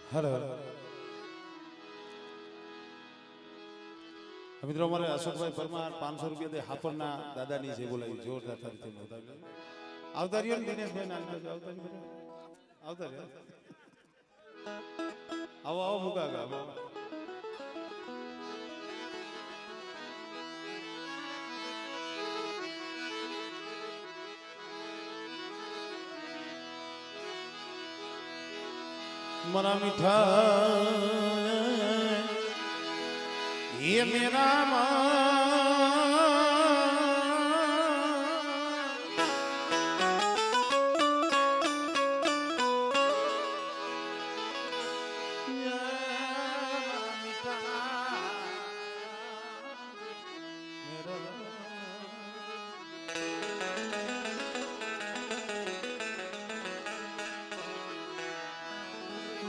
hello મિત્રો અમારે અશોકભાઈ પરમાર 500 રૂપિયા દે હાપરના દાદાની છે બોલાવી જોરદાર રીતે આવતા રહ્યો ને દિનેશભાઈ ના આવતા રહ્યો આવો આવો મુકા આવો मरा मीठा ये मेरा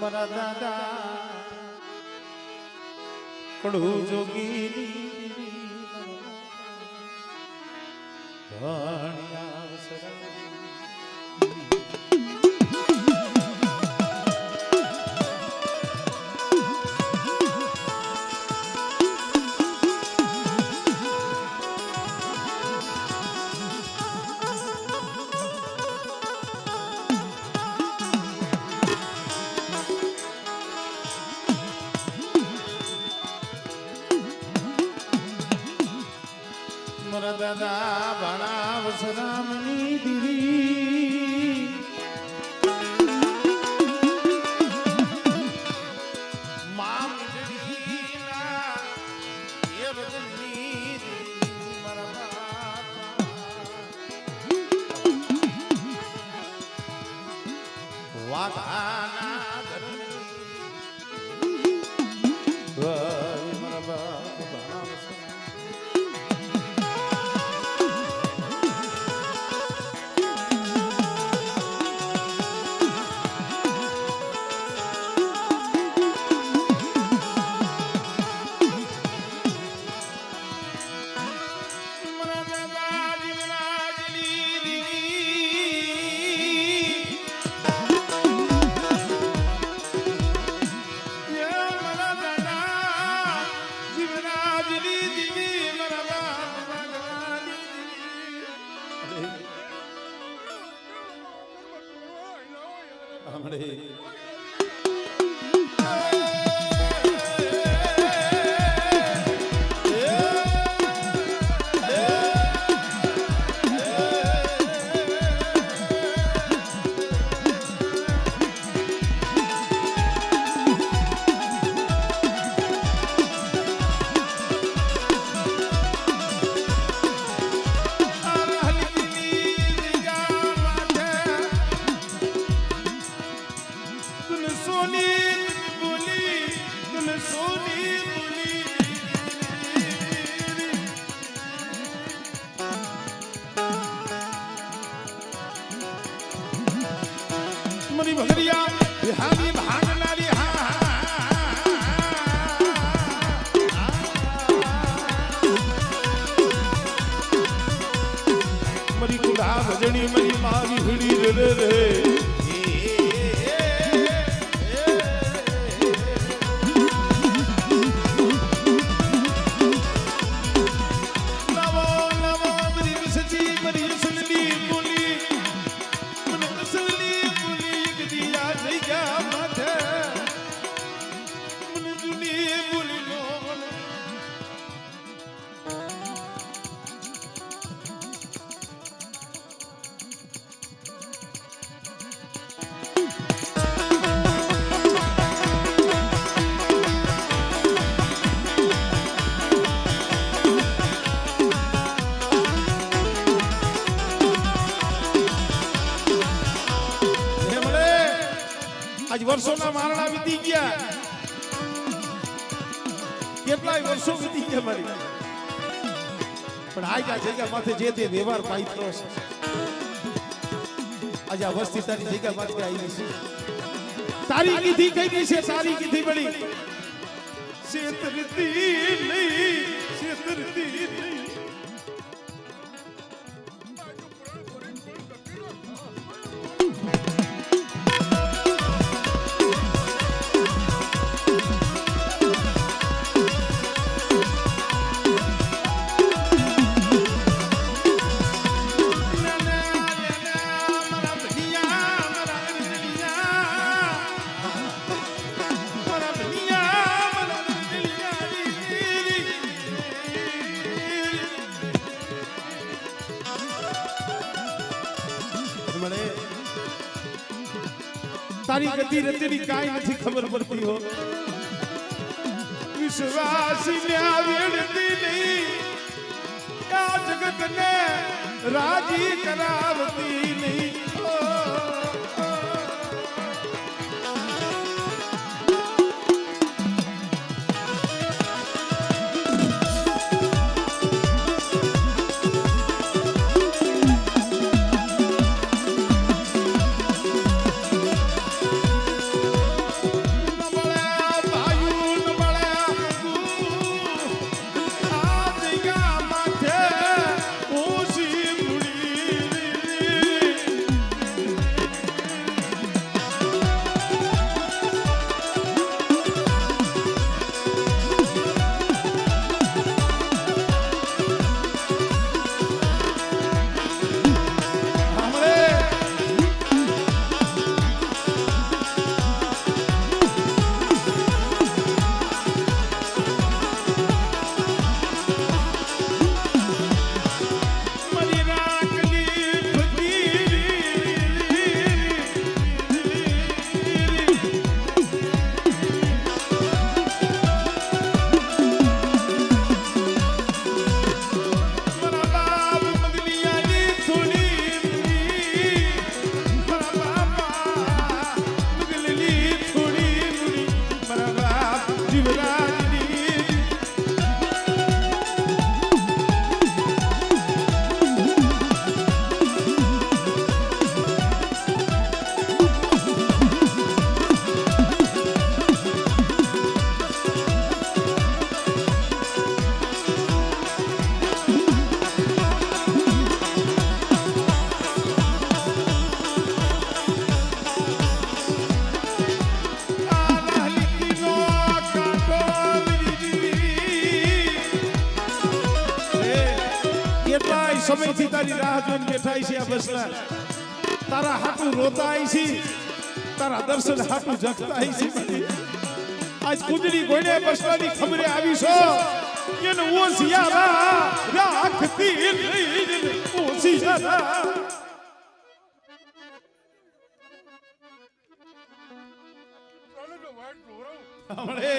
मरा दादा कड़ू जोगी दादा बड़ा वसरामनी दीदी माम दीना ये रजनी मरवा वादाना धरनी मरवा बड़ा भगरिया बिहारी भागनारी मरी कुड़ा भजनी मरी मारी हिड़ी रे रे आज वर्षों मारणा वीती गया કેટલાય વર્ષો વીતી ગયા મારી પણ આજ આ જગ્યા માથે જે તે વ્યવહાર પાઈત્રો છે આજ આ વસ્તી તારી જગ્યા માથે આવી છે તારી કીધી કઈ છે તારી કીધી બળી શેતરતી નહીં તારી ગતિ રચની કાંઈ નથી ખબર પડતી હો વિશ્વાસી ને વેડતી નહીં આ જગતને રાજી કરાવતી નહીં સમયથી તારી રાહ જોઈને બેઠા છે આ બસલા તારા હાટું રોતા છે તારા દર્શન હાટું જગતા છે આજ કુદરી કોઈને બસલાની ખબરે આવી છો એને ઓસિયારા રાખતી નહીં ઓસિયારા હમણે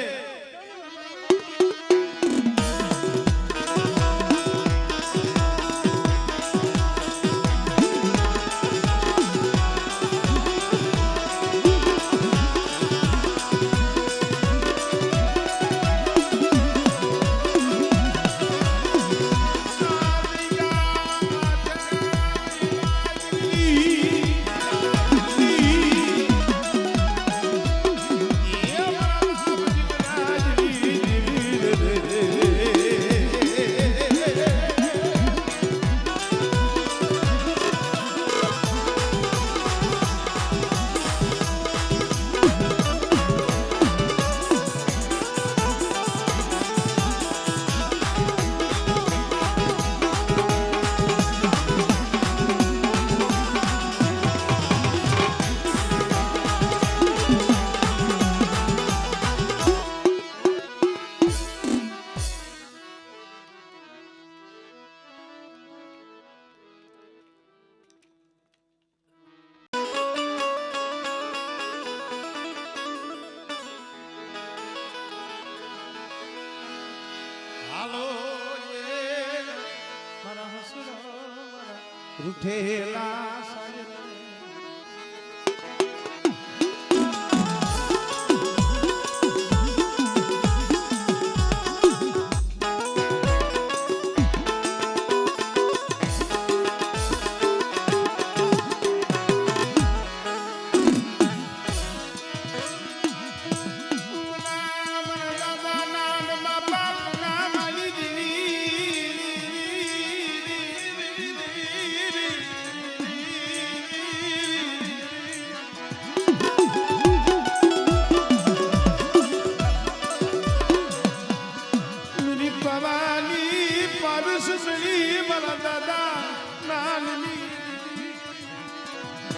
રૂઠેલા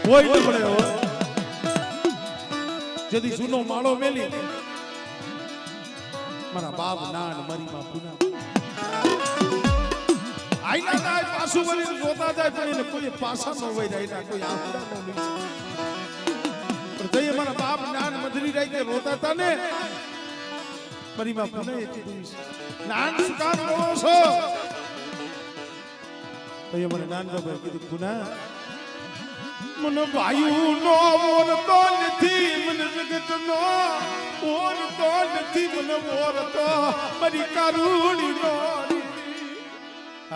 કોઈ ન પડે હો જદી જૂનો માળો મેલી મારા બાપ નાન મારી માં પુના આઈના જાય પાછું વળી જોતા જાય પણ એને કોઈ પાછા ન વઈ જાય કોઈ આંખડા ન લીધે પણ જઈએ મારા બાપ નાન મધરી રાઈ કે રોતા હતા ને મારી માં પુને કીધું નાન શું કામ કરો છો તો એ મને નાન બાબા કીધું પુના મને વાયુ નો ઓરતો નથી મને જગત નો ઓરતો નથી મને ઓરતો મારી કારુણી નો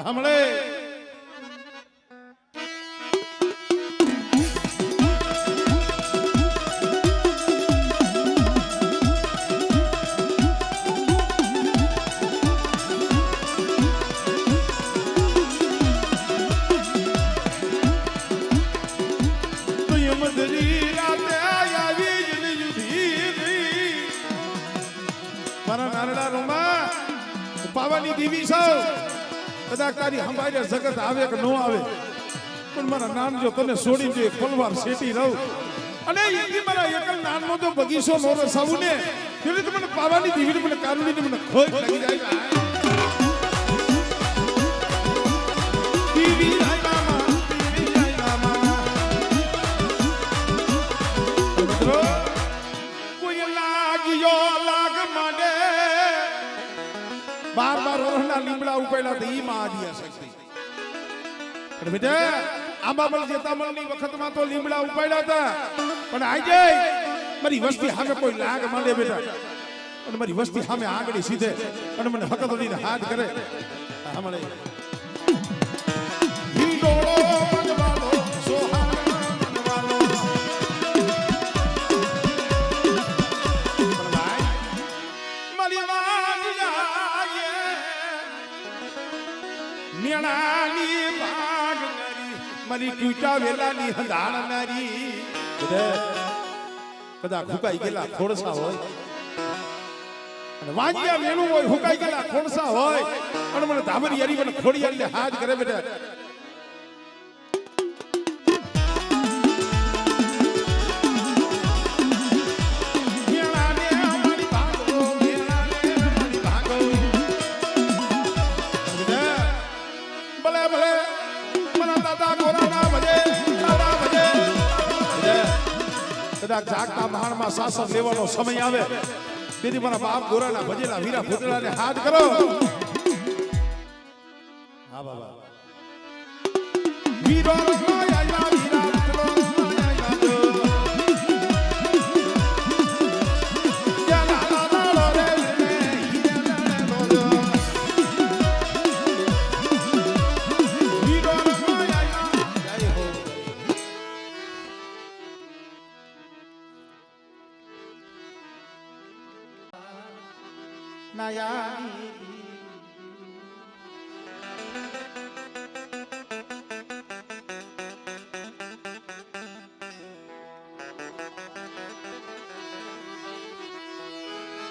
હમણે પાવાની દીવી સૌ કદાચ તારી હંભાઈ જગત આવે કે ન આવે પણ મારા નાન જો તને છોડી દે પલવાર શેટી રહું અને એથી મારા એકલ નાનનો જો બગીચો નો રસાવું ને એટલે મને પાવાની દીવી મને કારુણી મને ખોજ લાગી જાય દીવી મિત્રો કોઈ લાગ્યો લાગ માંડે બાર ઓરના લીમડા ઉપાડ્યા તો ઈ માં આદિયા શક્તિ પણ બેટા આંબાબલ જેતામલની વખતમાં તો લીમડા ઉપાડ્યા હતા પણ આજે મારી વસ્તી સામે કોઈ લાગ માંડે બેટા અને મારી વસ્તી સામે આગળી સીધે અને મને હકતડીને હાથ કરે સાંભળે હિંડોળો મનવાલો સોહારા મનવાલો મારી નેણાની બાગ નરી મારી ટૂટા વેલાની હંધાણનારી કદાચ હુકાઈ ગયેલા ખોડસા હોય અને વાંજિયા મેણું હોય હુકાઈ ગયેલા ખોડસા હોય અને મને ધાબરી હરી મને ખોડી હરીને હાથ કરે બેટા કદાચ જાગતા મહાણમાં શાસન લેવાનો સમય આવે તેથી મારા બાપ ગોરાના ભજેલા વીરા ભૂતળાને હાથ કરો હા બાબા વીરો આયા વીરા ભૂતળો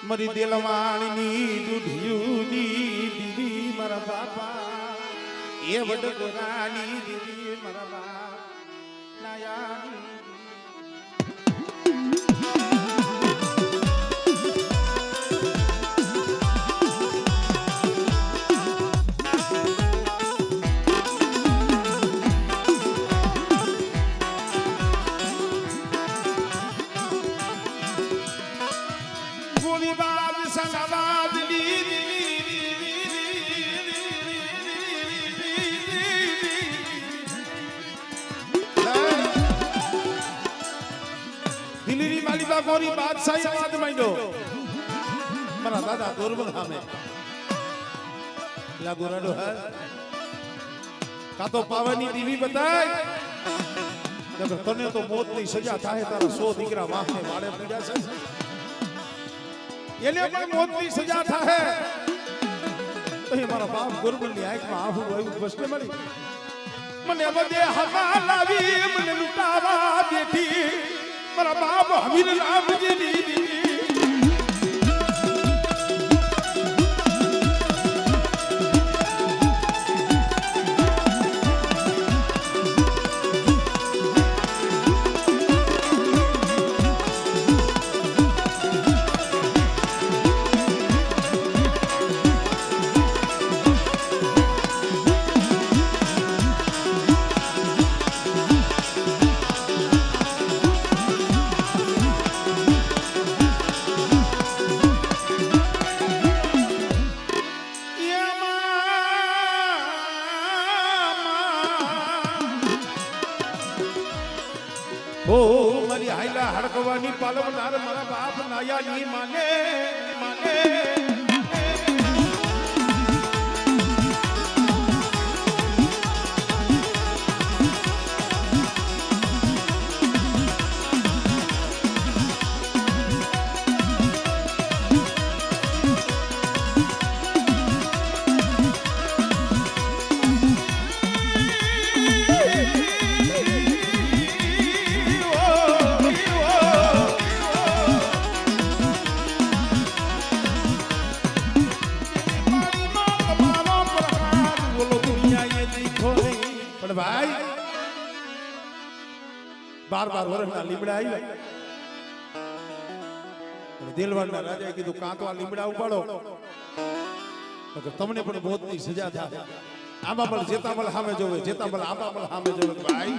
મરી દેલવાણીની દૂધિયુની દીવી મારા બાપા એ વડગોરાની દીવી મારા બાપ નાયાની ગોરી બાદશાહી અવાજ માંડ્યો મારા દાદા દોરબલ સામે લા ગોરાડો હે કા તો પાવાની દીવી બતાય નકર તને તો મોતની સજા થાય તારા 100 દીકરા માથે વાળે પડ્યા છે એને પણ મોતની સજા થાય તો એ મારા બાપ દોરબલની આંખમાં આંસુ આવ્યું બસને મળી મને બધે હવા લાવી મને લૂંટાવા બેઠી મારા બાપ હમીર રામજી દીદી પાલવનાર મારા બાપ નાયા ની માને માને भाई बार बार वरना લીમડા આવ્યા દિલવાના રાજાએ કીધું કાં તો આ લીમડા ઉપાડો તમને પણ મોતની સજા થાય આમાં પણ જેતામલ સામે જોવે જેતામલ આમાં સામે જોવે ભાઈ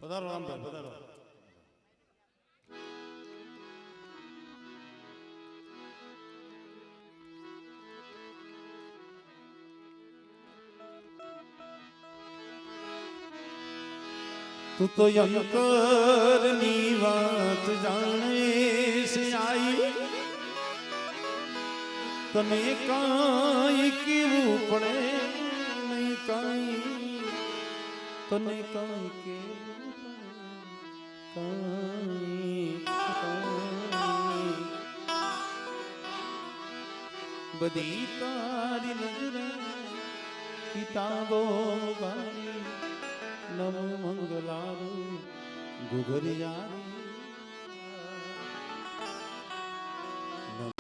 પધારો રામભાઈ પધારો તું તો યંકરની વાત જાણે છે આઈ તને કાંઈ કેવું પડે નહીં કાંઈ તને કાંઈ કેવું બધી તારી નજરે કિતાબો ગાની નમ મંગલારું ગુગરિયારી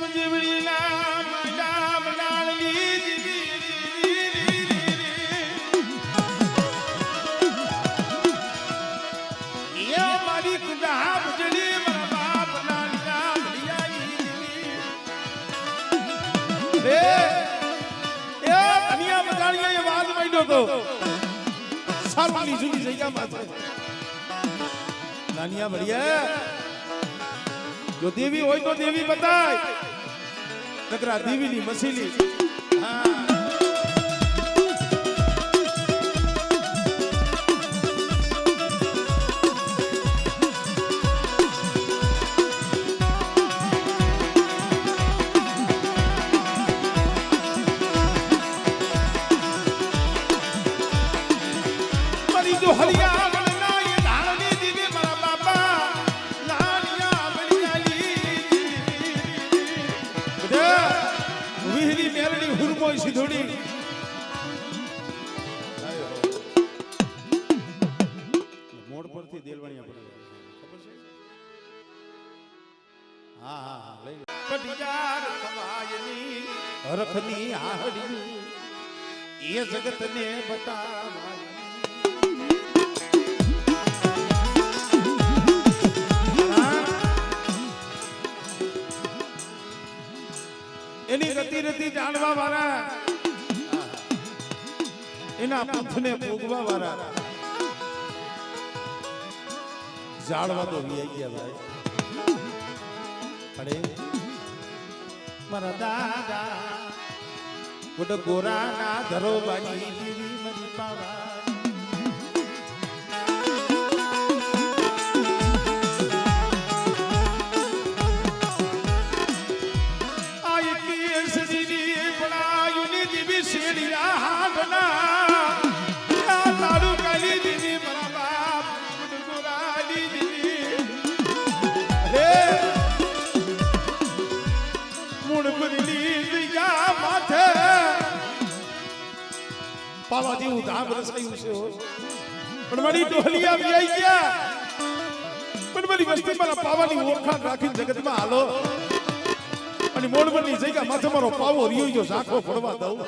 જીવડી નામ નામ નાળની સારુની જુદી જગ્યામાં છે નાનિયા ભડિયા જો દેવી હોય તો દેવી બતાય નકરા દેવીની મસીલી હા મોડ પરથી દેલવાણિયા પડી ખબર છે હા હા લઈ લો પટિયાર સમાયની હરખની આહડી એ જગતને બતાવા એની ગતિ રતી જાણવા વાળા એના પથને ભોગવા વાળા જાળવા તો વી ગયા ભાઈ અરે મારા દાદા ગોડ ગોરાના ધરો બાજી દેવી મરી પાવા પાવા જેવું ધામ રસાયું છે પણ મારી ડોહલી આવી ગયા પણ મારી વસ્તી મારા પાવાની ઓળખાણ રાખીને જગતમાં હાલો અને મોડવરની જગ્યા માથે મારો પાવો રહ્યો જો ઝાંખો પડવા દઉં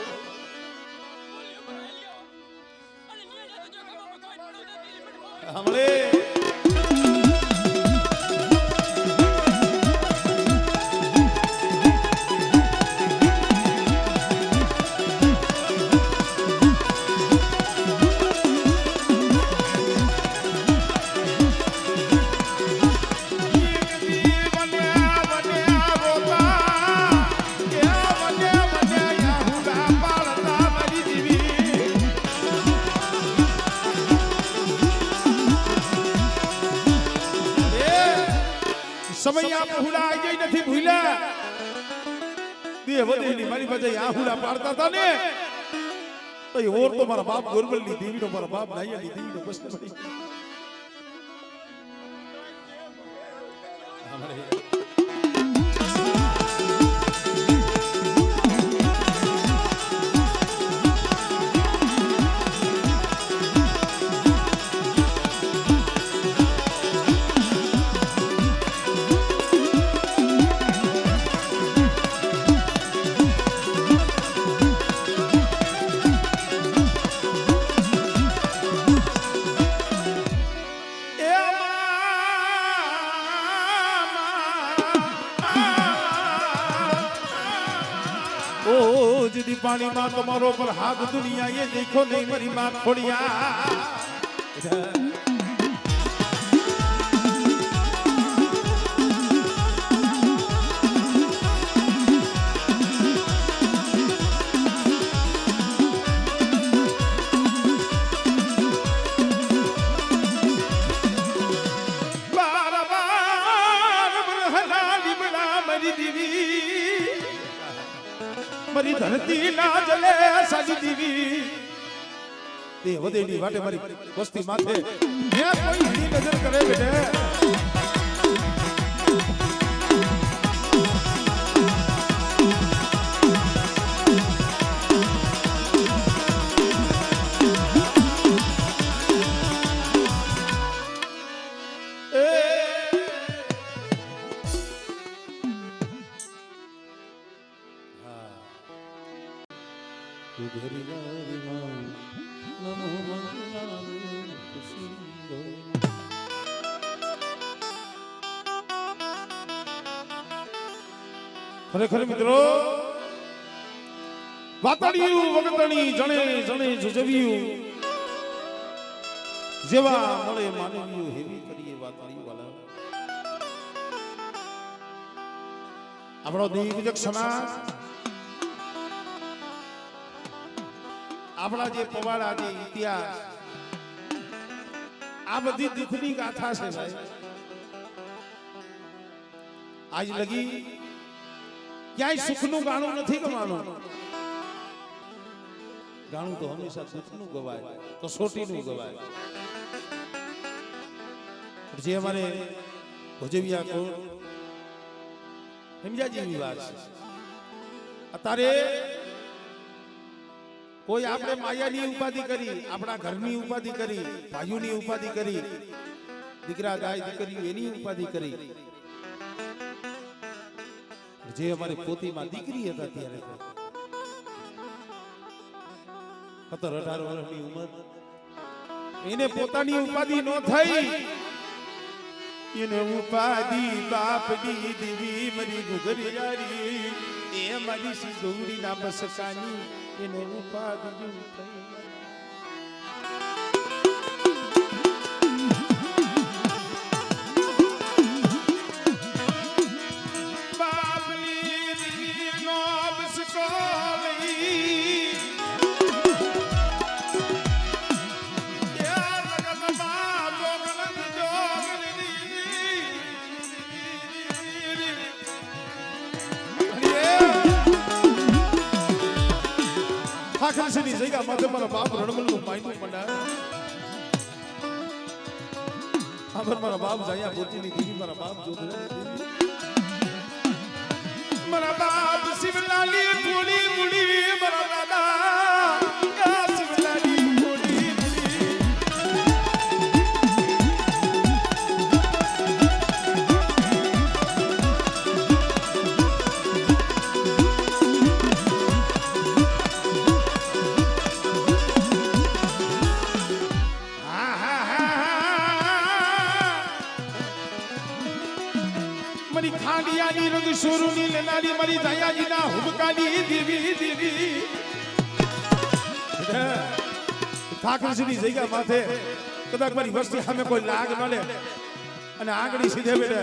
હમણે સમય આહુડા આવી ગઈ નથી ભૂલ્યા દેવદેવની મારી પાસે આહુડા પાડતા હતા ને તો એ ઓર તો મારા બાપ ગોરબલની દેવીનો મારા બાપ નાયની દેવીનો પ્રશ્ન પડી दी पानी मां तुम्हारो पर हाथ दुनिया ये देखो नहीं मरी मां खोड़िया मरी धरती ना जले साजी दीवी देवदेवनी वाटे मारी वस्ती माथे मैं कोई ही नजर करे बेटे ખરેખર મિત્રો વાતડિયું વગતણી જણે જણે જજવ્યું જેવા મળે માનવ્યું હેવી કરીએ વાતડિયું વાલા આપણો દિગ્ગજ સમાજ આપણા જે પવાડા જે ઇતિહાસ આ બધી દુઃખની ગાથા છે ભાઈ આજ લગી ક્યાંય સુખનું ગાણું નથી ગવાનું ગાણું તો હંમેશા દુઃખનું ગવાય કસોટીનું ગવાય જે અમારે ભોજવિયા કોણ સમજ્યા જેવી વાત છે અત્યારે કોઈ આપણે માયાની ઉપાધિ કરી આપણા ઘરની ઉપાધિ કરી ભાઈઓની ઉપાધિ કરી દીકરા ગાય દીકરીઓ એની ઉપાધિ કરી જે અમારી પોતીમાં દીકરી હતા ત્યારે 17-18 વર્ષની ઉંમર એને પોતાની ઉપાધિ ન થઈ એને ઉપાધિ બાપની દેવી મરી ગુગરિયારી એ મારી સિંદૂરી ના બસકાની એને ઉપાધિ થઈ બાપની દેવી નો બસકો લઈ જગ્યા માથે મારા બાપ રણમલનું માયનું મંડાય આબર મારા બાપ જાયા ગોતીની દેવી મારા બાપ જોધરા મારા બાપ શિવલાલી થોડી મુડી મારા દાદા શિવલાલી થોડી મુડી मरी खांडियानी रंग सोरूनी लेनारी मरी दयाजी ना हुबकानी देवी देवी ઠાકરજીની જગ્યા માથે કદાચ મારી વસ્તી સામે કોઈ લાગ મળે અને આંગળી સીધે બેઠે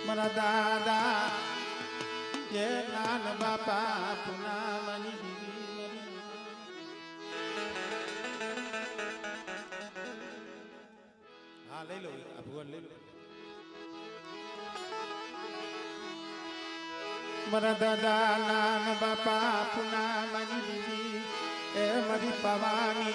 મારા દાદા ये नान बापा पुना मनी दीदी हाँ ले लो भगवान ले लो मरा दादा नान बापा पुना मनी दीदी ए मरी पवानी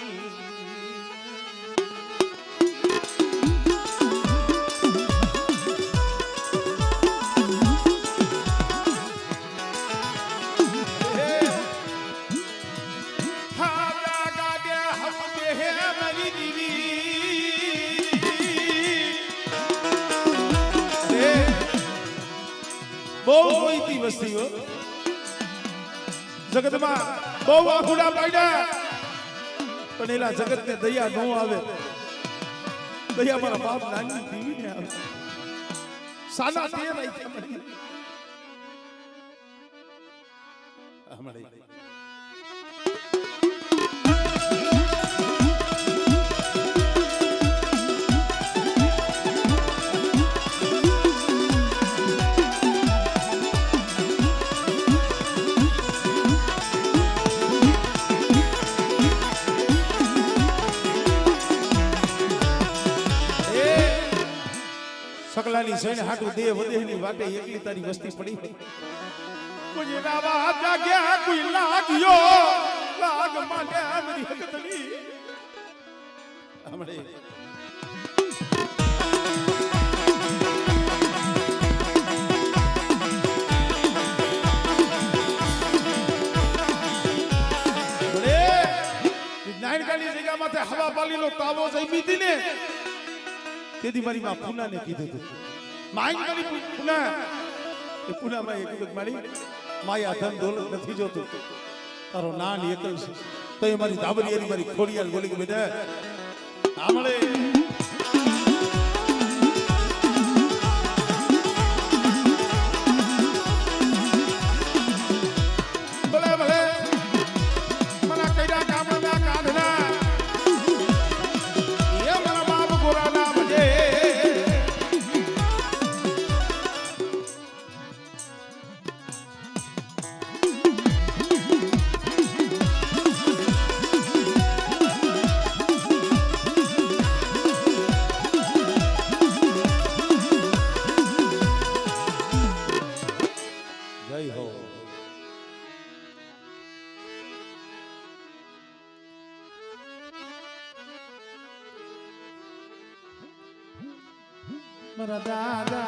बहुत मोईती वस्ती हो जगत में बहुत आखुड़ा पाड्या पण एला जगत ने दया नो आवे दया मारा बाप नानी दीवी ने आवे साना ते राख्या मरी हमारे सकलानी सैन हाटू देव देहनी वाटे एकली तारी वस्ती पड़ी कुछ रावा जाग्या कोई लाग्यो लाग माने मेरी हकतनी हमरे बड़े नाइन काली जगह माथे हवा पाली लो तावो जईमी थी ने तेदी मारी मां पुना ने कीधुं હતું માઈ મારી પુના એ પુના માં એક મારી માયા ધન દોલત નથી જોતું તારો નાન એકલ છે તો એ મારી ધાબરી એની મારી ખોડિયાલ બોલી કે બેટા આમળે ભલે ભલે મના કઈરા કામના કાઢના એ મારા બાપ ગોરાના બજે मरा दादा